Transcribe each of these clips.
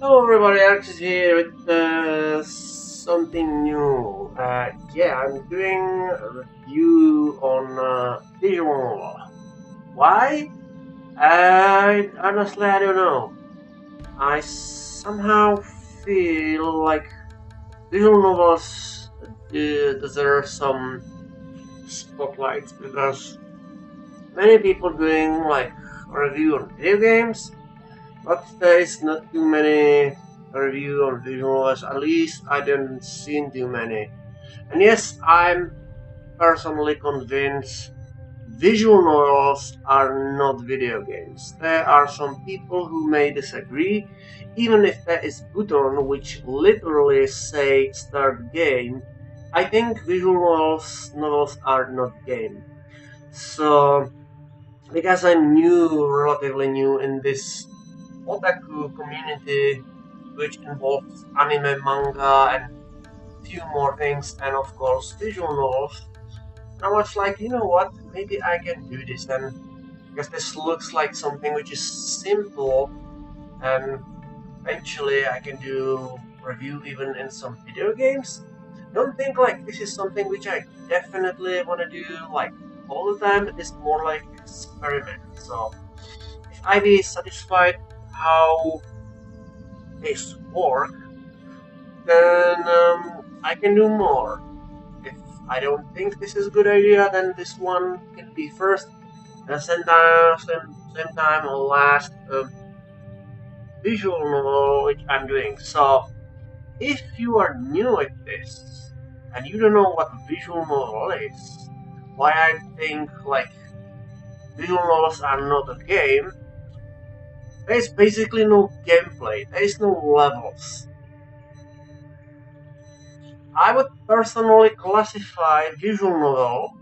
Hello everybody, Alex is here with something new. Yeah, I'm doing a review on visual novel. Why? I don't know. I somehow feel like visual novels deserve some spotlight because many people doing like a review on video games. But there is not too many review on visual novels. At least I didn't seen too many. And yes, I'm personally convinced visual novels are not video games. There are some people who may disagree, even if there is button which literally say start game. I think visual novels are not game. So because I'm relatively new in this otaku community, which involves anime, manga, and few more things, and of course visual novels. And I was like, you know what? Maybe I can do this, and because this looks like something which is simple, and eventually I can do review even in some video games. Don't think like this is something which I definitely want to do like all the time. It is more like experiment. So if I be satisfied how this work, then I can do more. If I don't think this is a good idea, then this one can be first, and same time or last visual novel which I'm doing. So if you are new at this and you don't know what visual novel is, why I think like visual novels are not a game, there is basically no gameplay, there is no levels. I would personally classify visual novel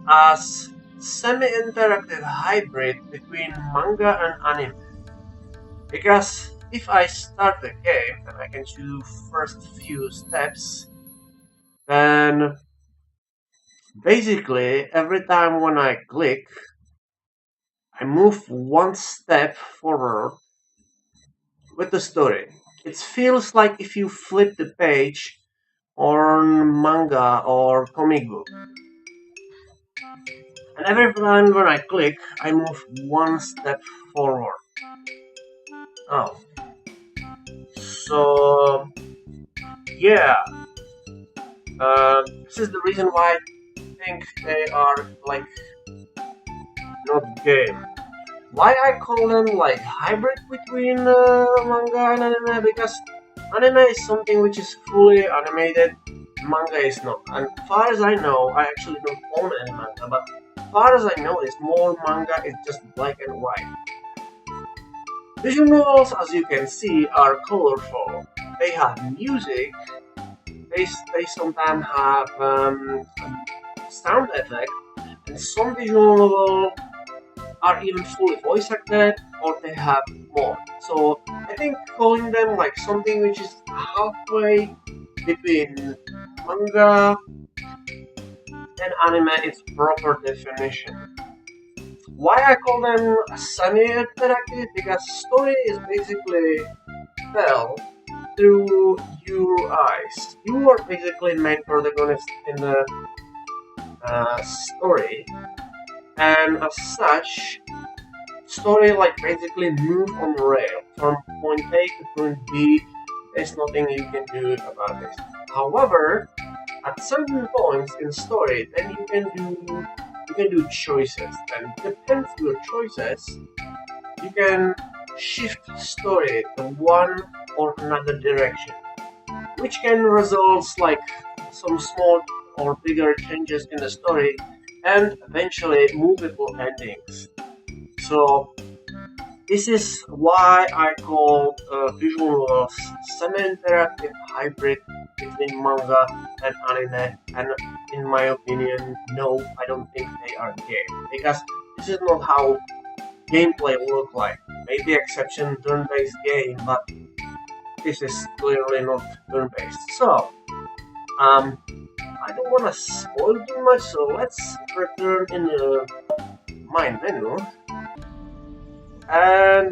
as semi-interactive hybrid between manga and anime. Because if I start the game and I can do first few steps, then basically every time when I click, I move one step forward with the story. It feels like if you flip the page on manga or comic book. And every time when I click, I move one step forward. Oh, so yeah, this is the reason why I think they are like not game. Why I call them like hybrid between manga and anime? Because anime is something which is fully animated, manga is not. And far as I know, I actually don't own any manga, but far as I know, is more manga is just black and white. Visual novels, as you can see, are colorful. They have music. They sometimes have sound effect, and some visual novels are even fully voice acted, or they have more. So I think calling them like something which is halfway between manga and anime is proper definition. Why I call them semi-interactive? Because story is basically tell through your eyes. You are basically main protagonist in the story, and as such, story like basically move on the rail from point A to point B. There's nothing you can do about this. However, at certain points in story, then you can do choices, and depends on your choices, you can shift story to one or another direction, which can result like some small or bigger changes in the story, and eventually multiple endings. So this is why I call visual novels semi-interactive hybrid between manga and anime, and in my opinion, no, I don't think they are game, because this is not how gameplay look like. Maybe exception turn-based game, but this is clearly not turn-based. So, I don't want to spoil too much, so let's return in the my menu. And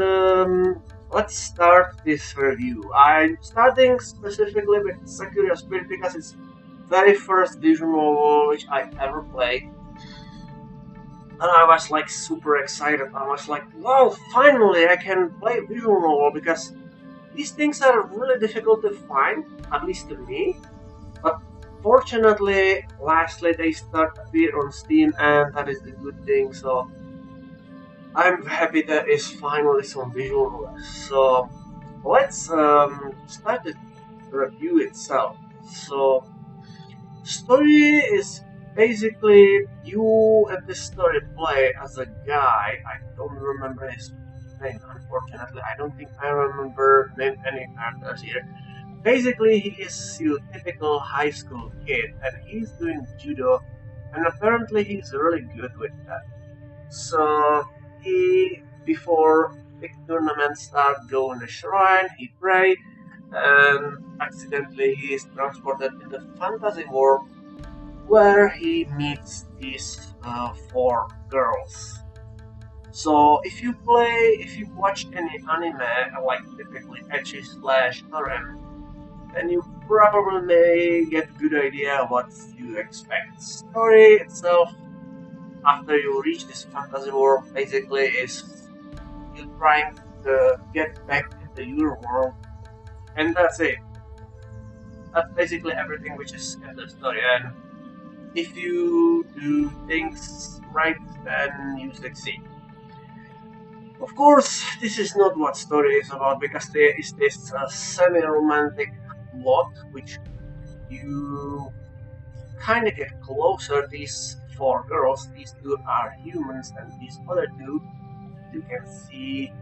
let's start this review. I'm starting specifically with Sakura Spirit because it's very first visual novel which I ever played. And I was like super excited. I was like, wow, finally I can play visual novel because these things are really difficult to find, at least to me. But fortunately, lastly they start to appear on Steam, and that is the good thing. So I'm happy that it's finally some visual novels. So let's start the review itself. So story is basically you and the story play as a guy. I don't remember his name, unfortunately. I don't think I remember name any characters here. Basically, he is your typical high school kid, and he's doing judo, and apparently he's really good with that. So he, before big tournaments start, go in the shrine, he pray, and accidentally he is transported in the fantasy world where he meets these four girls. So if you watch any anime, like typically ecchi slash harem, then you probably may get good idea what you expect. Story itself, after you reach this fantasy world, basically is you trying to get back into your world, and that's it. That's basically everything which is in the story. And if you do things right, then you succeed. Of course, this is not what story is about because there is this semi-romantic plot which you kind of get closer. These four girls, these two are humans, and these other two, you can see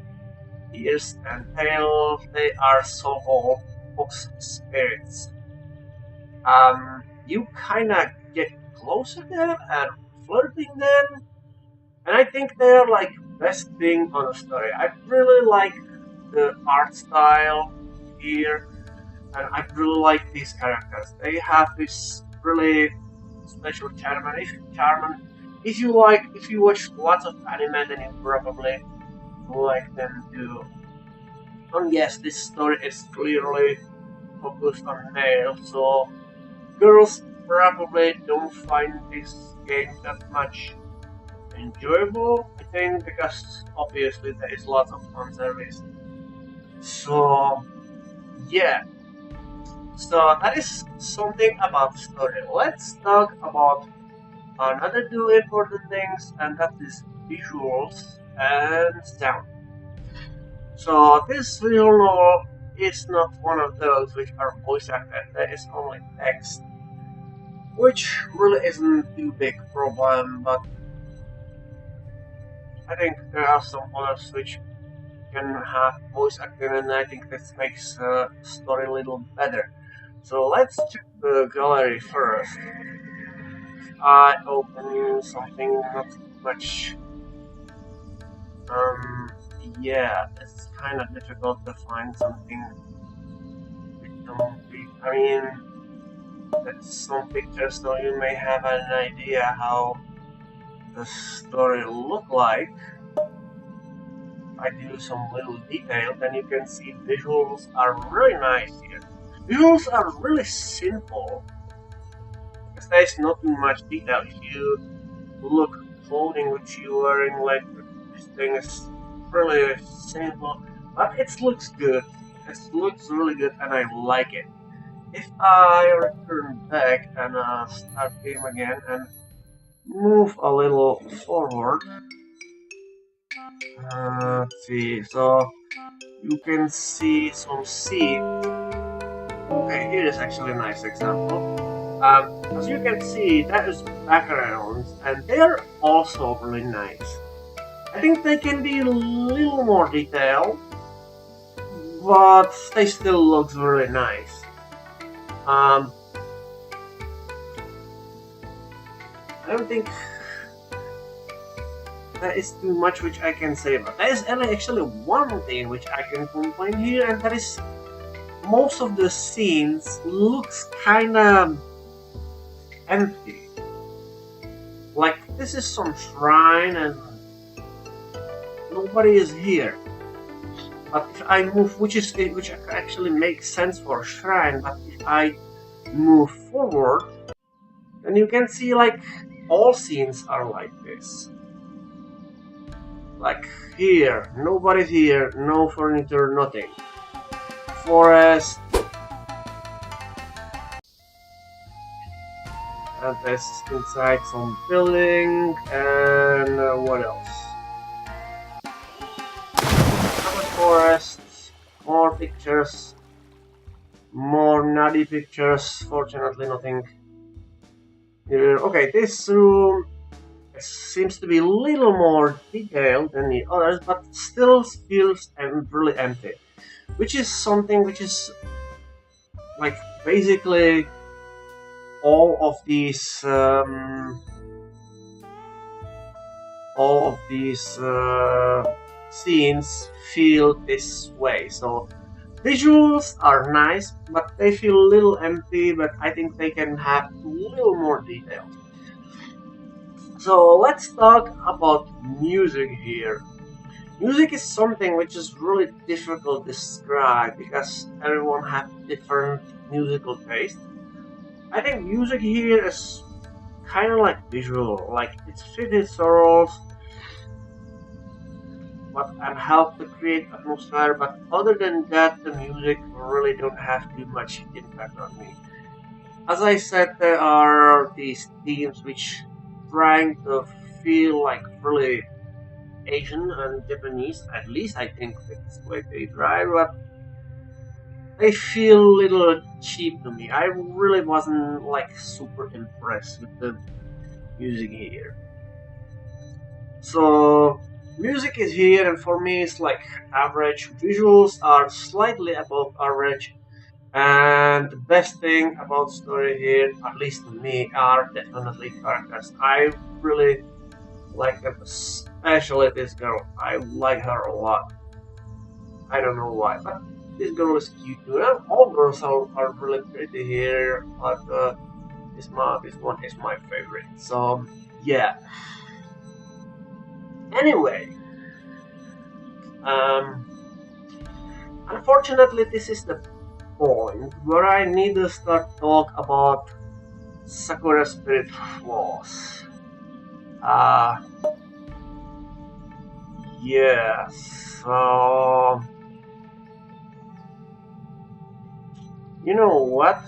ears and tail. They are so-called Popis spirits. You kind of get closer there and flirting them, and I think they're like best thing on the story. I really like the art style here, and I really like these characters. They have this really special charm, and if you watch lots of anime, then you probably like them too. And yes, this story is clearly focused on males, so girls probably don't find this game that much enjoyable, I think, because obviously there is lots of fan service. So yeah, so that is something about the story. Let's talk about another two important things, and that is visuals and sound. So this visual novel is not one of those which are voice acted. There is only text, which really isn't too big problem, but I think there are some others which can have voice acting, and I think this makes the story a little better. So let's check the gallery first. I open something not much. Um, yeah, it's kind of difficult to find something complete. I mean, that's some pictures, so you may have an idea how the story look like. I do some little detail, then you can see visuals are really nice here. Visuals are really simple, because there's not too much detail. If you look clothing which you are wearing, like this thing is really simple, but it looks good. It looks really good, and I like it. If I return back and start game again and move a little forward, let's see. So you can see some seeds. Okay, here is actually a nice example. As you can see, that is backgrounds, and they're also really nice. I think they can be a little more detailed, but they still look really nice. I don't think there is too much which I can say about. There is actually one thing which I can complain here, and that is most of the scenes looks kinda empty. Like this is some shrine and nobody is here. But if I move, which actually makes sense for a shrine, but if I move forward, then you can see like all scenes are like this. Like here, nobody's here, no furniture, nothing. Forest. And there's inside some building, and what else? Another forest, more pictures, more nutty pictures, fortunately nothing here. Okay, this room seems to be a little more detailed than the others, but still feels really empty. Which is something which is like basically all of these scenes feel this way. So visuals are nice, but they feel a little empty, but I think they can have a little more detail. So let's talk about music here. Music is something which is really difficult to describe because everyone has different musical taste. I think music here is kind of like visual, like it's fitted sorrows, and help to create atmosphere, but other than that, the music really don't have too much impact on me. As I said, there are these themes which trying to feel like really Asian and Japanese, at least I think that's the way they drive, but they feel a little cheap to me. I really wasn't like super impressed with the music here. So music is here, and for me it's like average. Visuals are slightly above average, and the best thing about story here, at least to me, are definitely characters. I really like them, especially this girl. I like her a lot. I don't know why, but this girl is cute too. And all girls are really pretty here, but this one is my favorite. So yeah. Anyway, unfortunately, this is the point where I need to start talk about Sakura Spirit flaws. Yes. So you know what?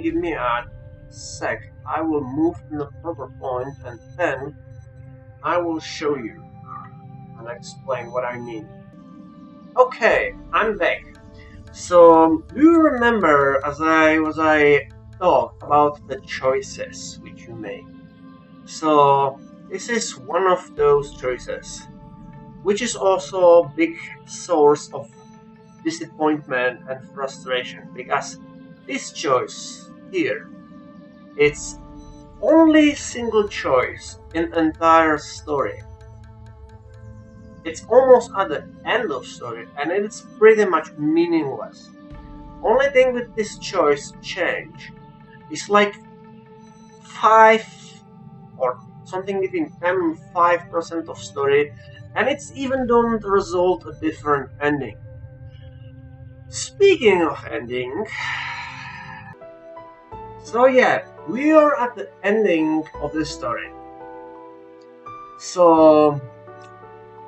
Give me a sec. I will move to the proper point, and then I will show you and explain what I mean. Okay, I'm back. So, do you remember as I talked about the choices which you make? So, this is one of those choices, which is also a big source of disappointment and frustration, because this choice here, it's only single choice in entire story. It's almost at the end of story, and it's pretty much meaningless. Only thing with this choice change is like 5 or something between 10 and 5% of story, and it's even don't result a different ending. Speaking of ending, so yeah, we are at the ending of this story. So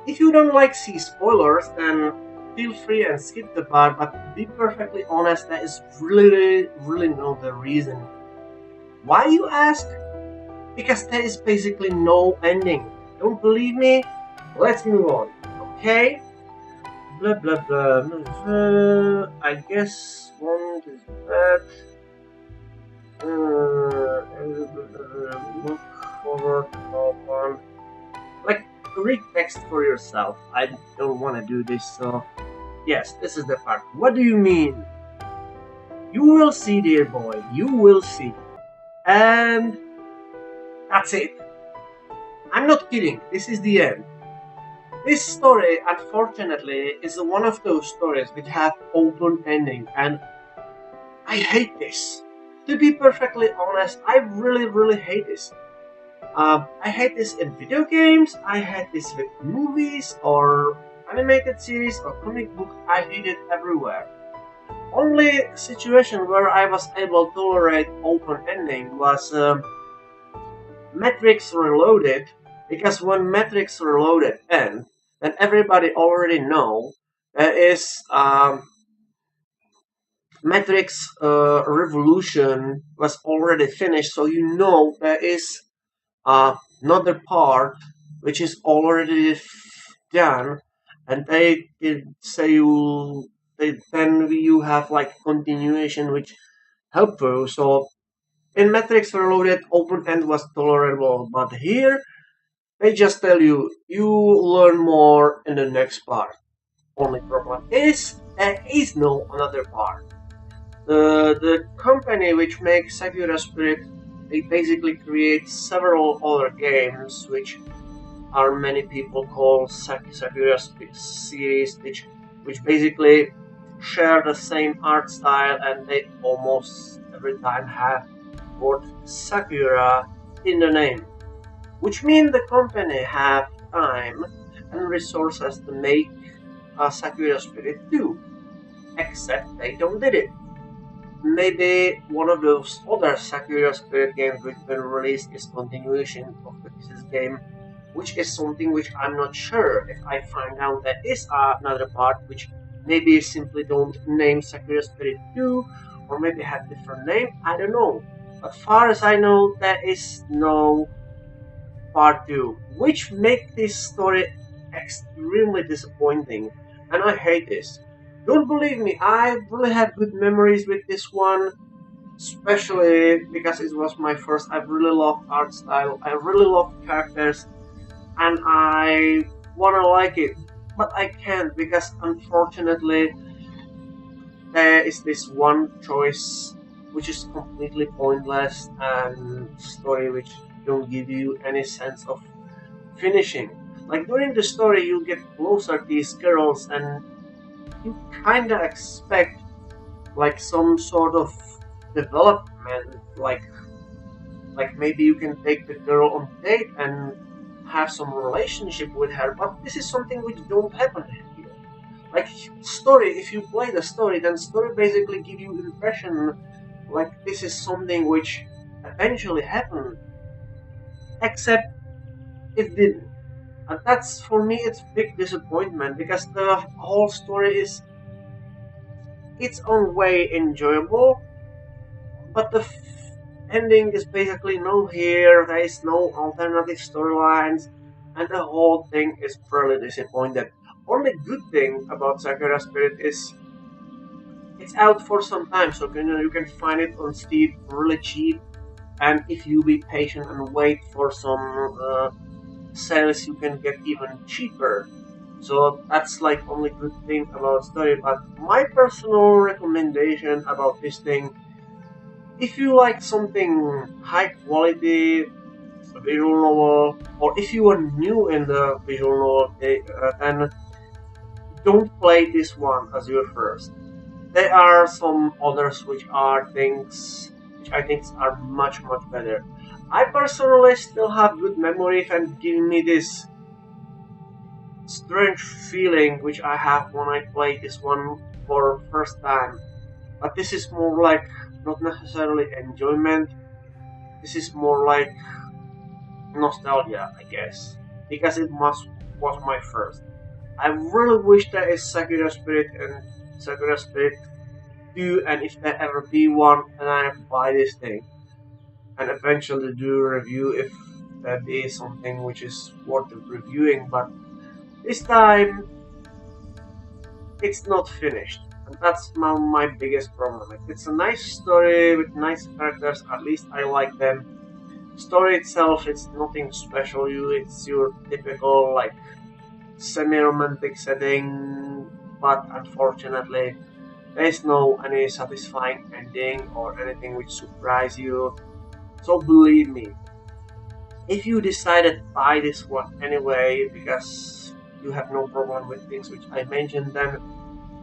if you don't like see spoilers, then feel free and skip the part, but to be perfectly honest, that is really not the reason. Why, you ask? Because there is basically no ending. Don't believe me? Let's move on, okay? Blah blah blah. I guess one is that. Look forward, one. Like, read text for yourself. I don't want to do this, so yes, this is the part. What do you mean? You will see, dear boy. You will see. And that's it. I'm not kidding. This is the end. This story, unfortunately, is one of those stories which have open ending, and I hate this. To be perfectly honest, I really hate this. I hate this in video games, I hate this with movies, or animated series or comic book, I read it everywhere. Only situation where I was able to tolerate open ending was Matrix Reloaded, because when Matrix Reloaded ends, then everybody already know there is Matrix Revolution was already finished, so you know there is another part which is already done, and they say then you have like continuation which helpful. So in Matrix Reloaded, open end was tolerable, but here they just tell you you learn more in the next part. Only problem is there is no another part. The company which makes Sakura Spirit, they basically create several other games which are many people call Sakura series, which basically share the same art style, and they almost every time have word Sakura in the name, which means the company have time and resources to make a Sakura Spirit 2, except they don't did it. Maybe one of those other Sakura Spirit games which been released is continuation of this game, which is something which I'm not sure if I find out there is another part which maybe simply don't name Sakura Spirit 2 or maybe have different name, I don't know. As far as I know, there is no part 2, which makes this story extremely disappointing, and I hate this. Don't believe me, I really have good memories with this one, especially because it was my first. I really love art style, I really love characters, and I wanna like it, but I can't because unfortunately there is this one choice which is completely pointless and story which don't give you any sense of finishing. Like during the story you get closer to these girls and you kinda expect like some sort of development, like maybe you can take the girl on date and have some relationship with her, but this is something which don't happen here. Like story, if you play the story, then story basically give you impression like this is something which eventually happened, except it didn't. And that's for me it's big disappointment because the whole story is its own way enjoyable, but the ending is basically no here, there is no alternative storylines, and the whole thing is fairly disappointed. Only good thing about Sakura Spirit is it's out for some time, so you can find it on Steam really cheap, and if you be patient and wait for some sales, you can get even cheaper. So that's like only good thing about story. But my personal recommendation about this thing, if you like something high quality visual novel, or if you are new in the visual novel, then don't play this one as your first. There are some others which are things which I think are much better. I personally still have good memories and give me this strange feeling which I have when I play this one for first time. But this is more like not necessarily enjoyment. This is more like nostalgia, I guess, because it was my first. I really wish there is Sakura Spirit and Sakura Spirit 2, and if there ever be one, and I buy this thing and eventually do a review if that is something which is worth reviewing. But this time it's not finished, and that's my biggest problem. Like, it's a nice story with nice characters, at least I like them. Story itself, it's nothing special. It's your typical like semi-romantic setting, but unfortunately there is no any satisfying ending or anything which surprise you. So believe me, if you decided to buy this one anyway because you have no problem with things which I mentioned, then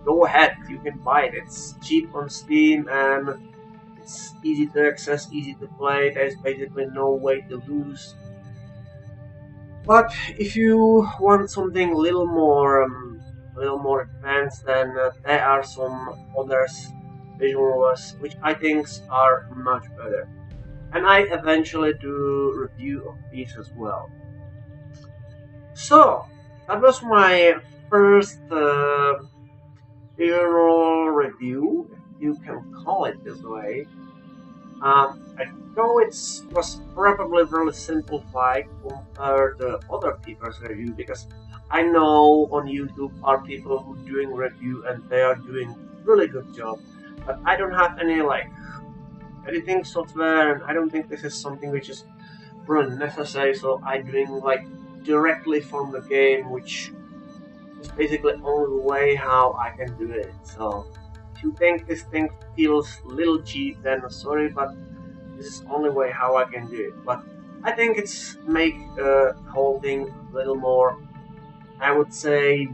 go ahead, you can buy it. It's cheap on Steam and it's easy to access, easy to play. There's basically no way to lose. But if you want something a little more a little more advanced, then there are some others visual novels which I think are much better. And I eventually do review of these as well. So that was my first visual review, if you can call it this way. I know it was probably really simplified compared to other people's review, because I know on YouTube are people who doing review and they are doing really good job, but I don't have any like editing software, and I don't think this is something which is really necessary, so I'm doing like directly from the game, which is basically the only way how I can do it. So if you think this thing feels a little cheap, then sorry, but this is the only way how I can do it. But I think it's make the whole thing a little more, I would say,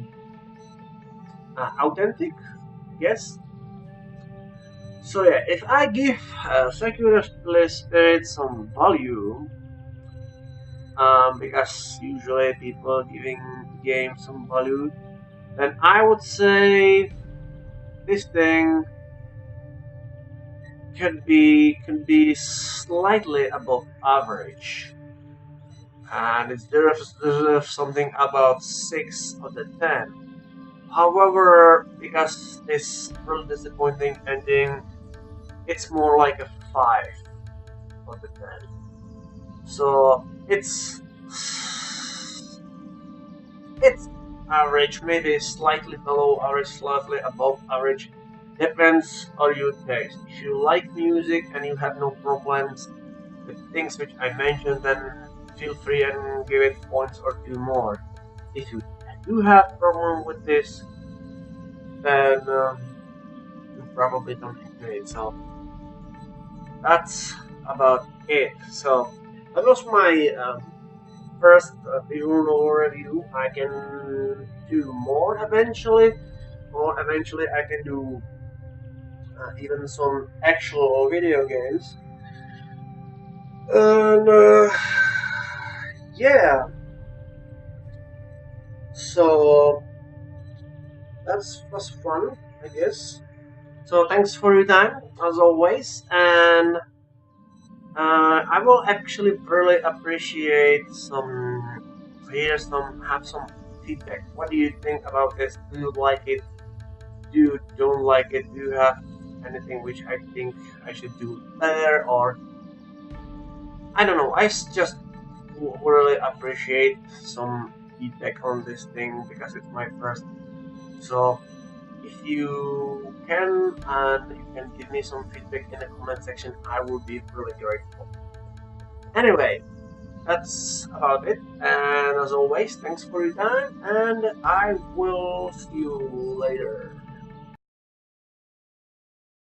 authentic, yes. So yeah, if I give Sakura Spirit some value, because usually people giving the game some value, then I would say this thing could be slightly above average, and it deserves something about 6 out of 10. However, because this really disappointing ending, it's more like a 5 out of 10. So it's average, maybe slightly below average, slightly above average. Depends on your taste. If you like music and you have no problems with things which I mentioned, then feel free and give it points or 2 more. If you do have problem with this, then you probably don't enjoy it. So that's about it. So that was my first visual novel review. I can do more eventually, or eventually I can do even some actual video games. And yeah, so that was fun, I guess. So thanks for your time as always, and I will actually really appreciate have some feedback. What do you think about this? Do you like it? Do you don't like it? Do you have anything which I think I should do better, or I don't know. I just really appreciate some feedback on this thing because it's my first. So if you can and you can give me some feedback in the comment section, I would be really grateful. Anyway, that's about it, and as always, thanks for your time, and I will see you later.